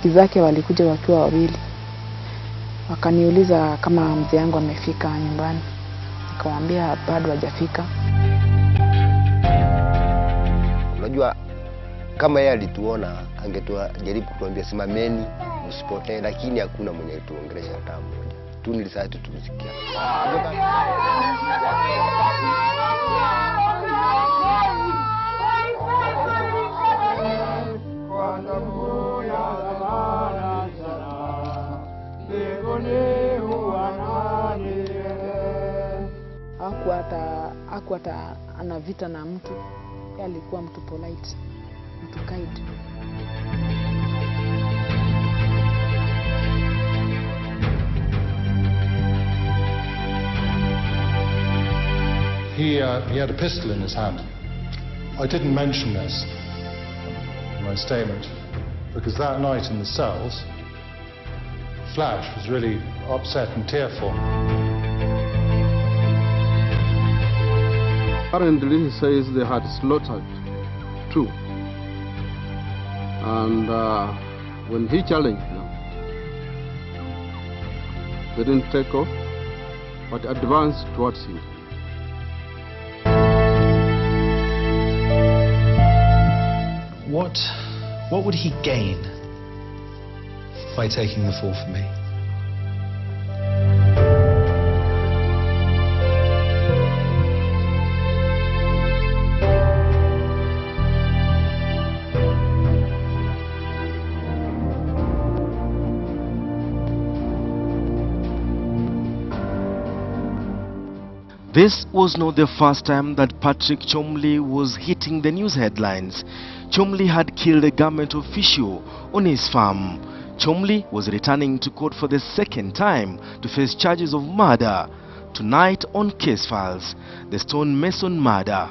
marafiki zake walikuja wakiwa wawili. Wakaniuliza kama mzee yangu amefika nyumbani. Nikamwambia bado hajafika. Unajua kama yeye alituona jaribu kutuambia simameni msipotee, lakini hakuna mwenye alituongelesha hata mmoja. Tu nilisahau tumsikia. Hakuwa ana vita na mtu. Yeye alikuwa mtu polite, mtu kind. He had a pistol in his hand. I didn't mention this in my statement because that night in the cells, Flash was really upset and tearful. Apparently, he says they had slaughtered 2. And when he challenged them, they didn't take off, but advanced towards him. What would he gain by taking the fall for me? This was not the first time that Patrick Chomondeley was hitting the news headlines. Chomondeley had killed a government official on his farm. Chomondeley was returning to court for the second time to face charges of murder. Tonight on Casefiles, the stonemason murder.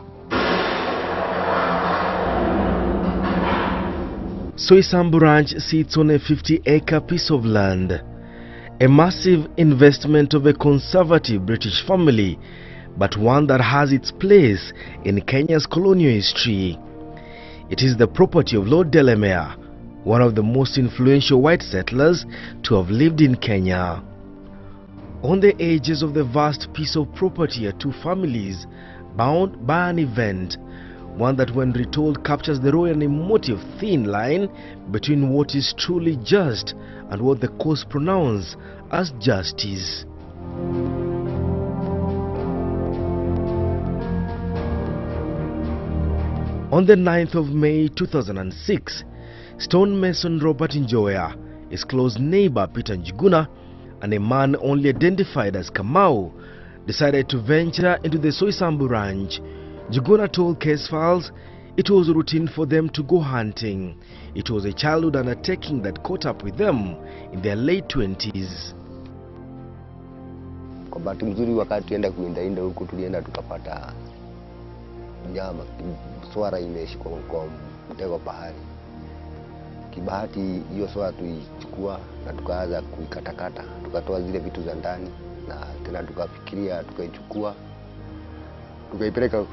Soisambu Ranch sits on a 50-acre piece of land. A massive investment of a conservative British family, but one that has its place in Kenya's colonial history. It is the property of Lord Delamere, one of the most influential white settlers to have lived in Kenya. On the edges of the vast piece of property are 2 families bound by an event, one that when retold captures the raw and emotive thin line between what is truly just and what the courts pronounce as justice. On the 9th of May 2006, stonemason Robert Njoya, his close neighbor Peter Njuguna, and a man only identified as Kamau decided to venture into the Soisambu Ranch. Njuguna told Casefiles it was routine for them to go hunting. It was a childhood undertaking that caught up with them in their late 20s. Kwa bahati mzuri wakati tuenda kuinda huko tulienda tukapata nyama, swara imeshikwa kwa mtego bahari. Kibahati hiyo swara tuichukua na tukaanza kuikatakata, tukatoa zile vitu za ndani na tena tukafikiria tukaichukua tukaipeleka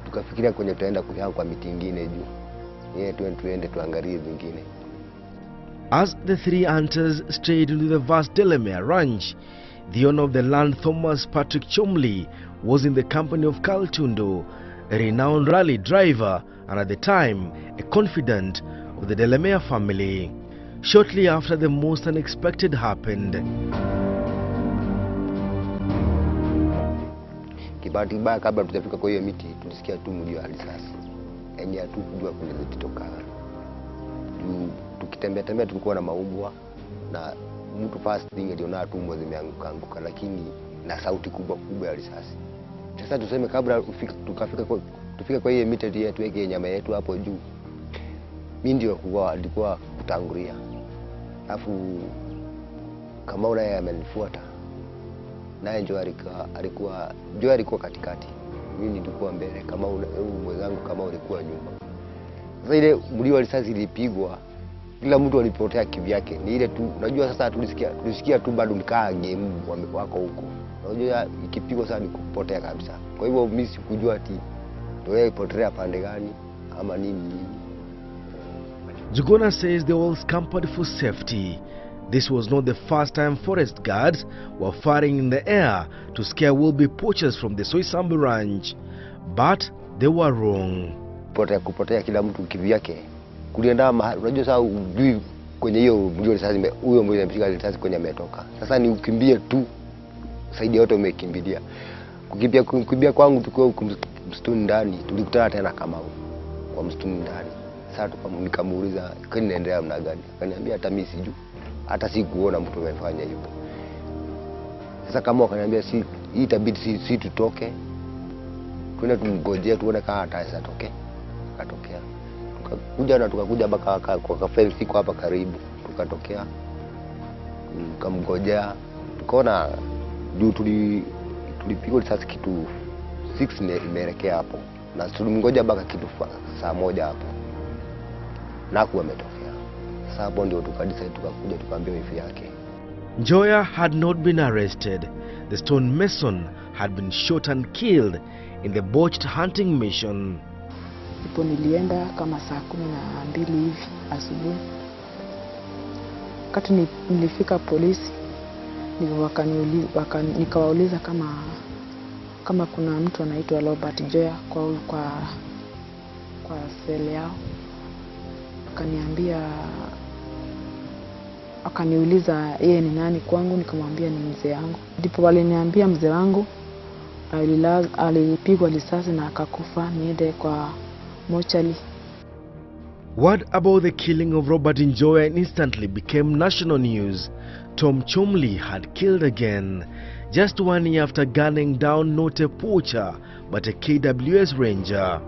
tukafikiria kwenye tutaenda kuhama kwa miti ingine juu. Tuende tuangalie vingine. As the 3 hunters strayed into the vast Delamere ranch, the owner of the land, Thomas Patrick Chomondeley, was in the company of Carl Tundo, a renowned rally driver and at the time a confidant of the Delamere family. Shortly after, the most unexpected happened. Kibahati mbaya kabla tutafika kwa hiyo miti tulisikia tu mlio wa risasi. Yaani hatukujua kuna zilitoka. Tukitembea tulikuwa na maumbwa na mtu first thing aliona tumbo zimeanguka lakini na sauti kubwa ya risasi. Sasa tuseme kabla tufika kwa hiyo miti yetu tuweke nyama yetu hapo juu. Mimi ndio alikuwa kutangulia. Alafu kama yeye amenifuata. Naye Njoya alikuwa katikati. Mimi nilikuwa mbele kama mwenzangu kama ulikuwa nyuma. Sasa ile mlio wa risasi ilipigwa, kila mtu alipotea kivyake. Ni ile tu unajua sasa tulisikia tu bado mkaa game wako huko. Unajua ikipigwa sana kupotea kabisa. Kwa hivyo mimi sikujua ati Njoya ipotea pande gani ama nini. Njuguna says they all scampered for safety. This was not the first time forest guards were firing in the air to scare will-be poachers from the Soisambu ranch. But they were wrong. Kupotea kila mtu kivyake. Kulienda mahali, unajua sasa ujui kwenye hiyo mlio risasi, huyo mmoja ameshika risasi kwenye ametoka. Sasa ni ukimbie tu, saidi yote umekimbilia. Kukimbia kwangu tukio msituni ndani, tulikutana tena kama kwa msituni ndani. Sasa nikamuuliza kwani naendelea namna gani? Akaniambia hata mimi sijui. Hata sikuona mtu amefanya hivyo. Sasa kama akaniambia si hii itabidi si tutoke. Twende tumngojee tuone kama ataweza toke. Akatokea. Tukakuja mpaka kwa cafe siko hapa karibu. Tukatokea. Tukamngojea. Tukaona juu tulipigwa risasi kitu 6 imeelekea hapo. Na tulimngoja mpaka kitu saa 1 hapo. Na hakuwa ametokea. Sasa hapo ndio tukadecide tukakuja tukaambia wifi yake. Njoya had not been arrested. The stonemason had been shot and killed in the botched hunting mission. Ndipo nilienda kama saa 12 hivi asubuhi. Wakati nilifika polisi, nikawauliza kama kuna mtu anaitwa Robert Njoya kwa sele yao. Akaniuliza yeye ni nani kwangu, nikamwambia ni mzee wangu. Ndipo waliniambia mzee wangu alipigwa risasi na akakufa, niende kwa mochari. Word about the killing of Robert Njoya instantly became national news. Tom Cholmondeley had killed again, just 1 year after gunning down not a poacher but a KWS ranger.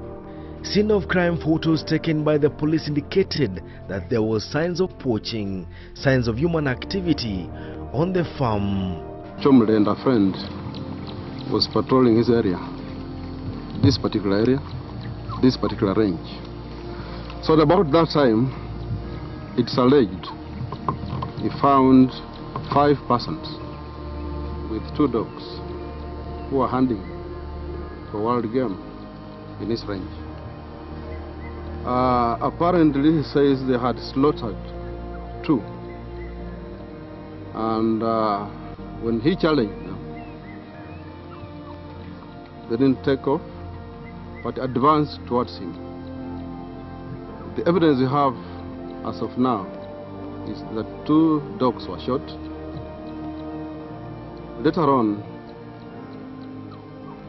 Scene of crime photos taken by the police indicated that there were signs of poaching, signs of human activity on the farm. Chomondeley and a friend was patrolling his area, this particular area, this particular range. So at about that time, it's alleged he found 5 persons with 2 dogs who are hunting for wild game in his range. Apparently, he says they had slaughtered 2. And when he challenged them, they didn't take off, but advanced towards him. The evidence we have as of now is that 2 dogs were shot. Later on,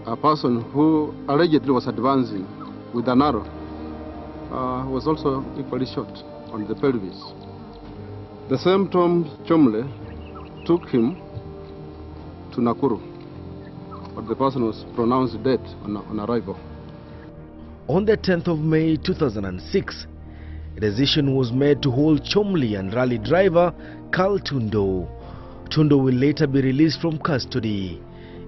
a person who allegedly was advancing with an arrow was also equally shot on the pelvis. The same Tom Cholmondeley took him to Nakuru, but the person was pronounced dead on arrival. On the 10th of May 2006, a decision was made to hold Cholmondeley and rally driver Carl Tundo. Tundo will later be released from custody.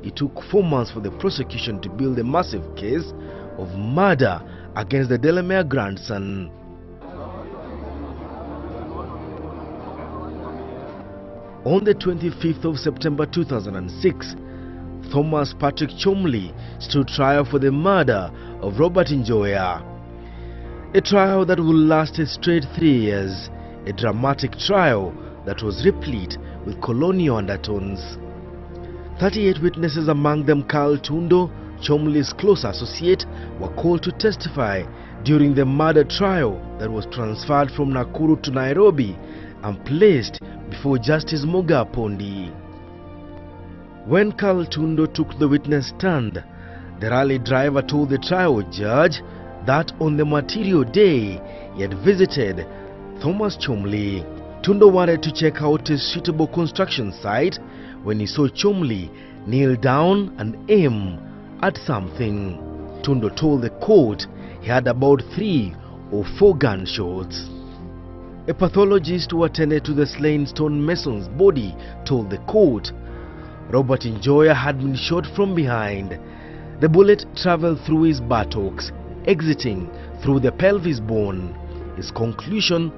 It took 4 months for the prosecution to build a massive case of murder against the Delamere grandson. On the 25th of September 2006, Thomas Patrick Cholmondeley stood trial for the murder of Robert Njoya. A trial that would last a straight 3 years, a dramatic trial that was replete with colonial undertones. 38 witnesses, among them Carl Tundo, Cholmondeley's close associate, were called to testify during the murder trial that was transferred from Nakuru to Nairobi and placed before Justice Muga Pondi. When Carl Tundo took the witness stand, the rally driver told the trial judge that on the material day he had visited Thomas Cholmondeley. Tundo wanted to check out a suitable construction site when he saw Cholmondeley kneel down and aim at something. Tundo told the court he had about 3 or 4 gunshots. A pathologist who attended to the slain stonemason's body told the court Robert Njoya had been shot from behind. The bullet traveled through his buttocks, exiting through the pelvis bone. His conclusion,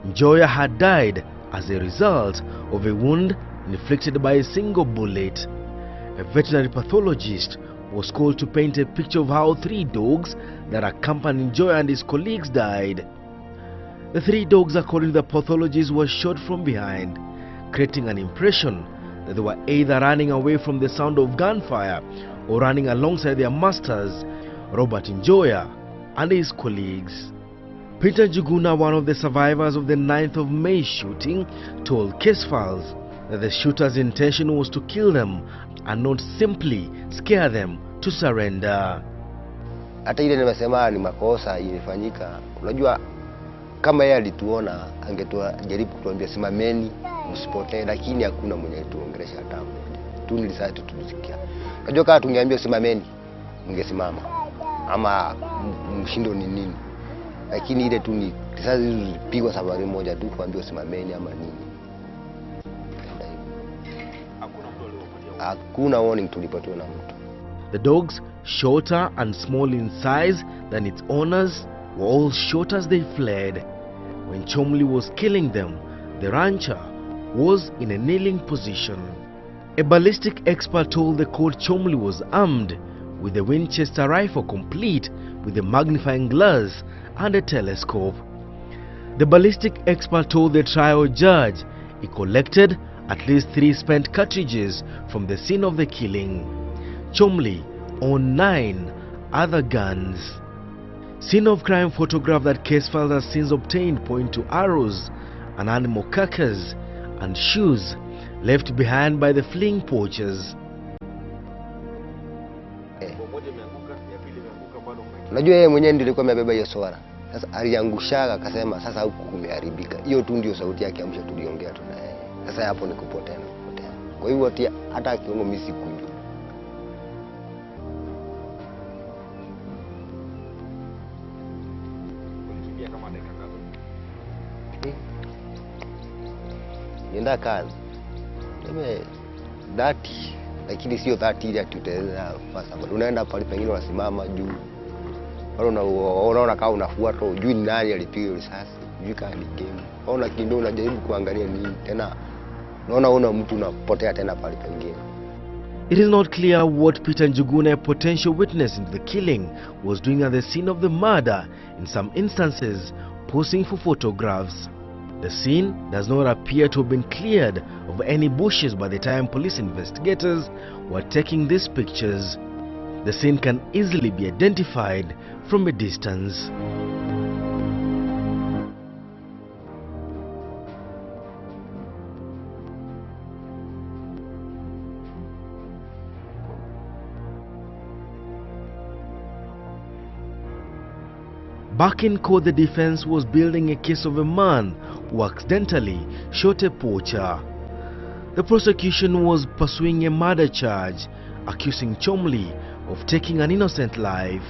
Njoya had died as a result of a wound inflicted by a single bullet. A veterinary pathologist was called to paint a picture of how 3 dogs that accompanied Njoya and his colleagues died. The 3 dogs, according to the pathologists, were shot from behind, creating an impression that they were either running away from the sound of gunfire or running alongside their masters, Robert Njoya and his colleagues. Peter Njuguna, one of the survivors of the 9th of May shooting, told Casefiles that the shooter's intention was to kill them and not simply scare them to surrender. Hata ile nimesema ni makosa ilifanyika. Unajua kama yeye alituona jaribu kutuambia simameni msipotee, lakini hakuna mwenye alituongelesha hata mmoja. Tu nilisati tulisikia. Unajua kama tungeambia simameni mngesimama ama mshindo ni nini. Lakini ile tu ni risasi zilipigwa safari moja tu kuambia simameni ama nini. Hakuna warning tulipatiwa na mtu. The dogs, shorter and small in size than its owners, were all shot as they fled. When Chomondeley was killing them, the rancher was in a kneeling position. A ballistic expert told the court Chomondeley was armed with a Winchester rifle complete with a magnifying glass and a telescope. The ballistic expert told the trial judge he collected at least 3 spent cartridges from the scene of the killing. Chomondeley owned 9 other guns. Scene of crime photograph that Casefiles has since obtained point to arrows, an animal carcass and shoes left behind by the fleeing poachers. Unajua yeye mwenyewe ndiye alikuwa amebeba hiyo swara. Sasa aliangushaga akasema sasa huku kumeharibika. Hiyo tu ndio sauti yake amsha tuliongea tu naye. Sasa hapo ni kupotea. Kwa hivyo hata kiongo mimi sikujua. Nienda kazi. Nime 30 lakini sio 30 ile tutaweza fasa. Unaenda pale pengine unasimama juu. Wala unaona kama unafuata ujui ni nani alipiga risasi. Ujui kama ni game. Unaona kindo unajaribu kuangalia nini tena. Unaona mtu unapotea tena pale pengine. It is not clear what Peter Njuguna, a potential witness into the killing, was doing at the scene of the murder, in some instances posing for photographs. The scene does not appear to have been cleared of any bushes by the time police investigators were taking these pictures. The scene can easily be identified from a distance. Back in court, the defense was building a case of a man who accidentally shot a poacher. The prosecution was pursuing a murder charge, accusing Chomondeley of taking an innocent life.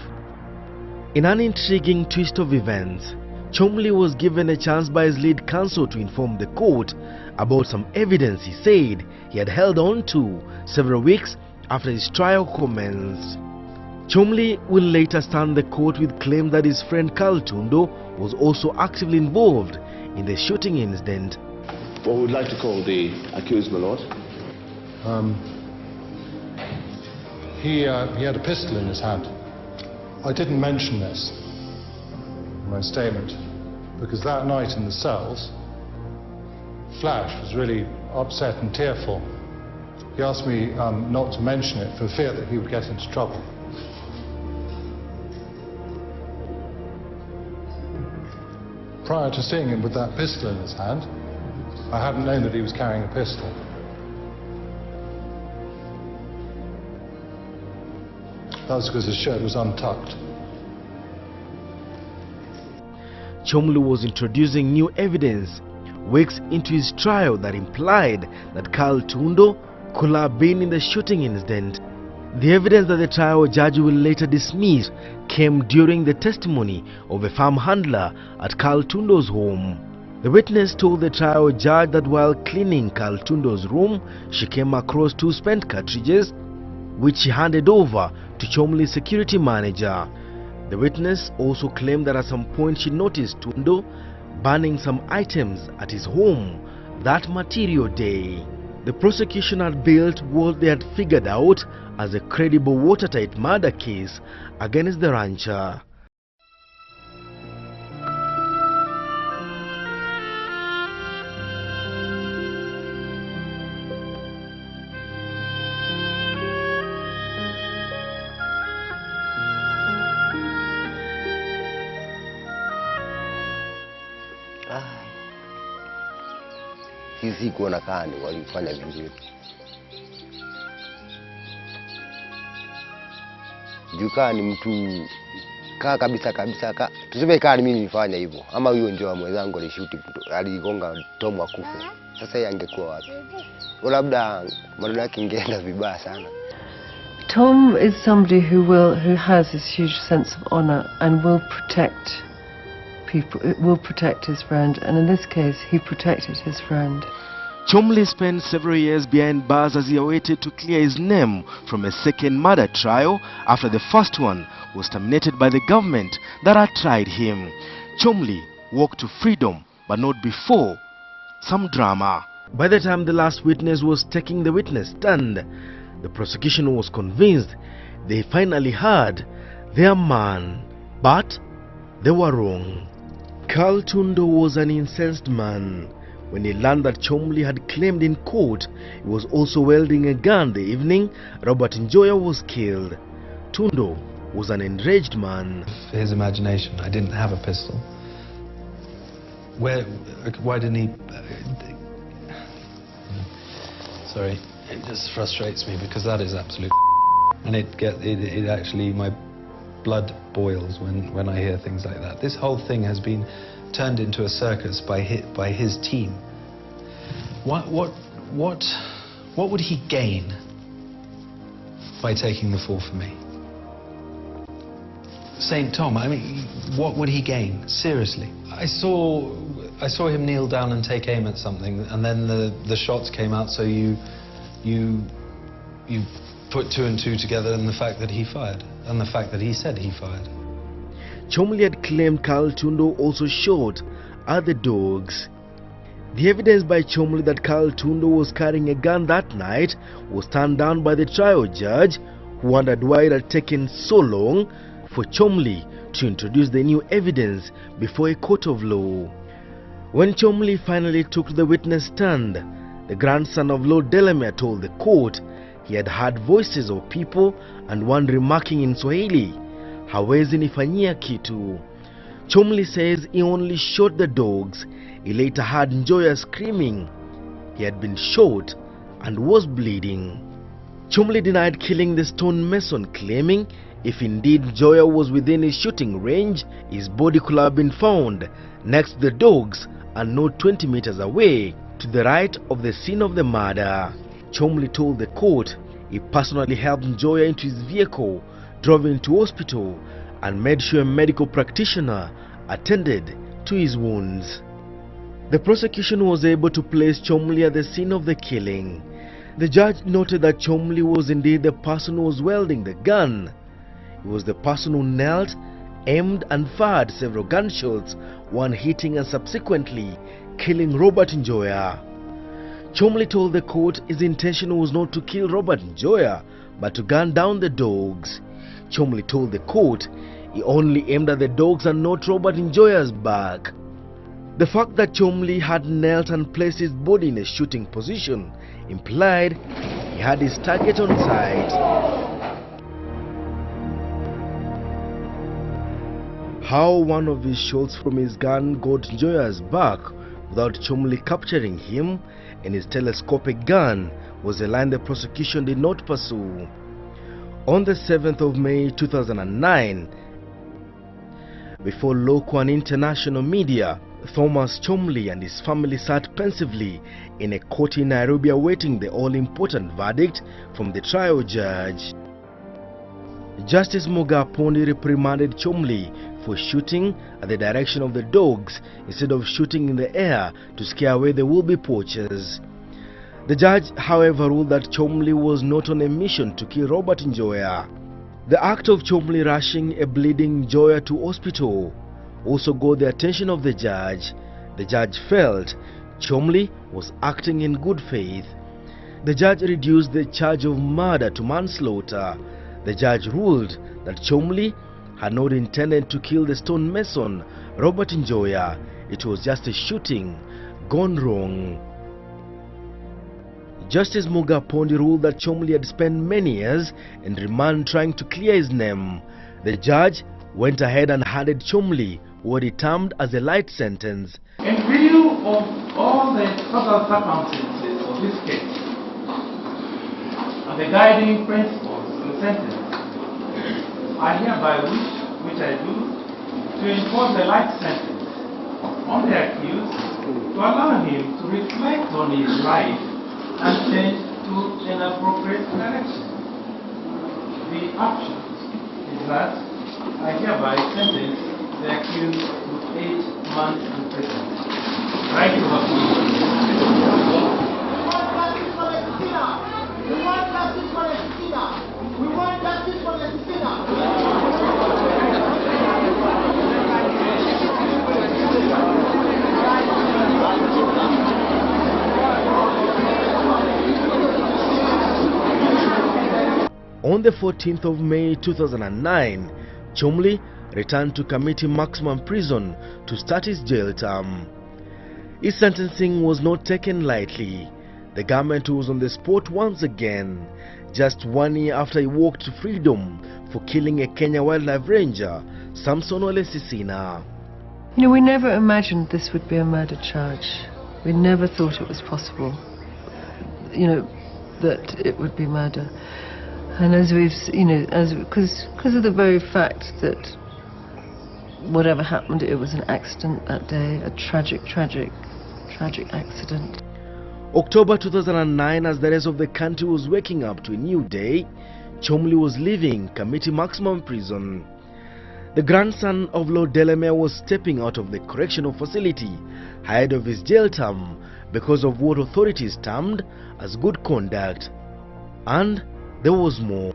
In an intriguing twist of events, Chomondeley was given a chance by his lead counsel to inform the court about some evidence he said he had held on to several weeks after his trial commenced. Chomondeley will later stand the court with claim that his friend Carl Tundo was also actively involved in the shooting incident. What would like to call the accused, my lord? He had a pistol in his hand. I didn't mention this in my statement because that night in the cells, Flash was really upset and tearful. He asked me not to mention it for fear that he would get into trouble. Prior to seeing him with that pistol in his hand, I hadn't known that he was carrying a pistol. That was because his shirt was untucked. Chomondeley was introducing new evidence weeks into his trial that implied that Carl Tundo could have been in the shooting incident. The evidence that the trial judge will later dismiss came during the testimony of a farm handler at Carl Tundo's home. The witness told the trial judge that while cleaning Carl Tundo's room, she came across 2 spent cartridges which she handed over to Chomondeley's security manager. The witness also claimed that at some point she noticed Tundo burning some items at his home that material day. The prosecution had built what they had figured out as a credible watertight murder case against the rancher. sisi kuona kani walifanya vizuri. Jukaa ni mtu kaa kabisa tuseme kaa ni mimi nifanya hivyo, ama huyo ndio mwenzangu alishuti aligonga Tom akufe. Sasa yeye angekuwa wapi? Labda maneno yake ingeenda vibaya sana. Tom is somebody who has this huge sense of honor and will protect people, will protect his friend, and in this case he protected his friend. Chomondeley spent several years behind bars as he awaited to clear his name from a second murder trial after the first one was terminated by the government that had tried him. Chomondeley walked to freedom, but not before some drama. By the time the last witness was taking the witness stand, the prosecution was convinced they finally had their man, but they were wrong. Carl Tundo was an incensed man. When he learned that Chomondeley had claimed in court he was also wielding a gun the evening Robert Njoya was killed, Tundo was an enraged man. His imagination, I didn't have a pistol. Why didn't he... Sorry, it just frustrates me because that is absolute and it actually, my blood boils when I hear things like that. This whole thing has been turned into a circus by his team. What would he gain by taking the fall for me? Saint Tom, I mean, what would he gain? Seriously. I saw him kneel down and take aim at something, and then the shots came out, so you put two and two together, and the fact that he fired, and the fact that he said he fired. Chomondeley had claimed Carl Tundo also shot at the dogs. The evidence by Chomondeley that Carl Tundo was carrying a gun that night was turned down by the trial judge, who wondered why it had taken so long for Chomondeley to introduce the new evidence before a court of law. When Chomondeley finally took to the witness stand, the grandson of Lord Delamere told the court he had heard voices of people and one remarking in Swahili, "Hawezi nifanyia kitu." Chomondeley says he only shot the dogs. He later heard Njoya screaming he had been shot and was bleeding. Chomondeley denied killing the stonemason, claiming if indeed Njoya was within his shooting range, his body could have been found next to the dogs and not 20 meters away to the right of the scene of the murder. Chomondeley told the court he personally helped Njoya into his vehicle, drove him to hospital, and made sure a medical practitioner attended to his wounds. The prosecution was able to place Chomondeley at the scene of the killing. The judge noted that Chomondeley was indeed the person who was wielding the gun. He was the person who knelt, aimed and fired several gunshots, one hitting and subsequently killing Robert Njoya. Chomondeley told the court his intention was not to kill Robert Njoya, but to gun down the dogs. Chomondeley told the court he only aimed at the dogs and not Robert Njoya's back. The fact that Chomondeley had knelt and placed his body in a shooting position implied he had his target on sight. How one of his shots from his gun got Njoya's back without Chomondeley capturing him and his telescopic gun was a line the prosecution did not pursue. On the 7th of May 2009, before local and international media, Thomas Chomondeley and his family sat pensively in a court in Nairobi awaiting the all-important verdict from the trial judge. Justice Muga Pondi reprimanded Chomondeley for shooting at the direction of the dogs instead of shooting in the air to scare away the would-be poachers. The judge, however, ruled that Chomondeley was not on a mission to kill Robert Njoya. The act of Chomondeley rushing a bleeding Njoya to hospital also got the attention of the judge. The judge felt Chomondeley was acting in good faith. The judge reduced the charge of murder to manslaughter. The judge ruled that Chomondeley had not intended to kill the stonemason Robert Njoya. It was just a shooting gone wrong. Justice Muga Pondi ruled that Chomondeley had spent many years in remand trying to clear his name. The judge went ahead and handed Chomondeley what he termed as a light sentence. In view of all the total circumstances of this case and the guiding principles of the sentence, I hereby wish, which I do, to enforce a life sentence on the accused to allow him to reflect on his life and change to an appropriate direction. The upshot is that I hereby sentence the accused to 8 months in prison. Right to appeal. We want justice for Ole Sisina. We want justice for Ole Sisina. On the 14th of May 2009, Chomondeley returned to Committee Maximum Prison to start his jail term. His sentencing was not taken lightly. The government was on the spot once again, just 1 year after he walked to freedom for killing a Kenya wildlife ranger, Samson Ole Sisina. You know, we never imagined this would be a murder charge. We never thought it was possible, you know, that it would be murder. And as we've, you know, because of the very fact that whatever happened, it was an accident that day, a tragic accident. October 2009, as the rest of the country was waking up to a new day, Chomondeley was leaving Committee Maximum Prison. The grandson of Lord Delamere was stepping out of the correctional facility ahead of his jail term because of what authorities termed as good conduct. And there was more.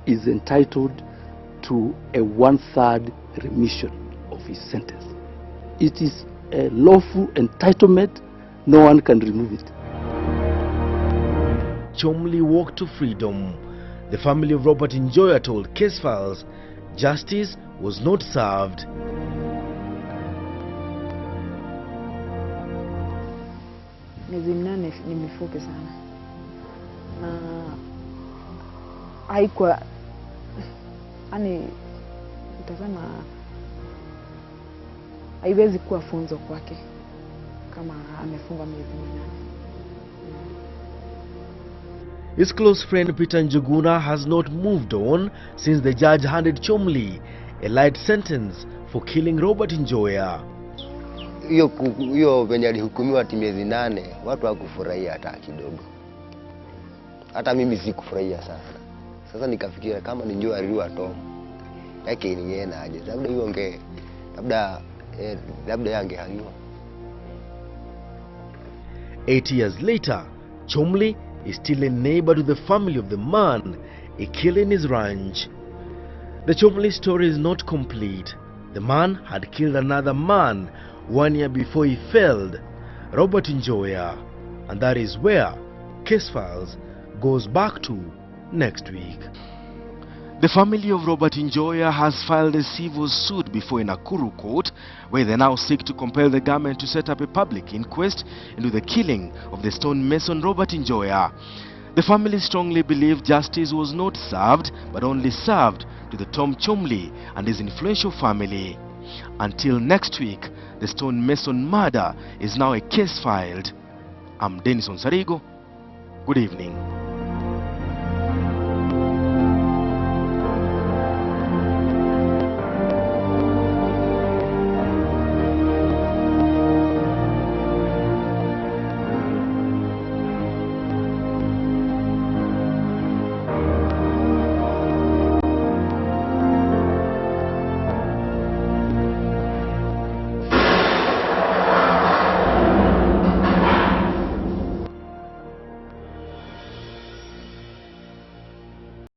Is entitled to a 1/3 remission of his sentence. It is a lawful entitlement. No one can remove it. Chomondeley walked to freedom. The family of Robert Njoya told Casefiles justice was not served. Miezi 8 ni mifupi sana. Na haikuwa, yani nitasema haiwezi kuwa funzo kwake kama amefungwa miezi 8. His close friend Peter Njuguna has not moved on since the judge handed Chomondeley a light sentence for killing Robert Njoya. Hiyo venye alihukumiwa ati miezi 8, watu hawakufurahia hata kidogo. Hata mimi sikufurahia sana. Sasa nikafikiria kama ni Njoya aliua Tom, yake ningeenda aje? Labda hiyo labda yangehangiwa. 8 years later, Chomondeley is still a neighbor to the family of the man he killed in his ranch. The Chomondeley story is not complete. The man had killed another man 1 year before he felled Robert Njoya, and that is where Casefiles goes back to next week. The family of Robert Njoya has filed a civil suit before a Nakuru court, where they now seek to compel the government to set up a public inquest into the killing of the stonemason Robert Njoya. The family strongly believe justice was not served, but only served to the Tom Cholmondeley and his influential family. Until next week, the stonemason murder is now a case filed. I'm Dennis Onsarigo. Good evening.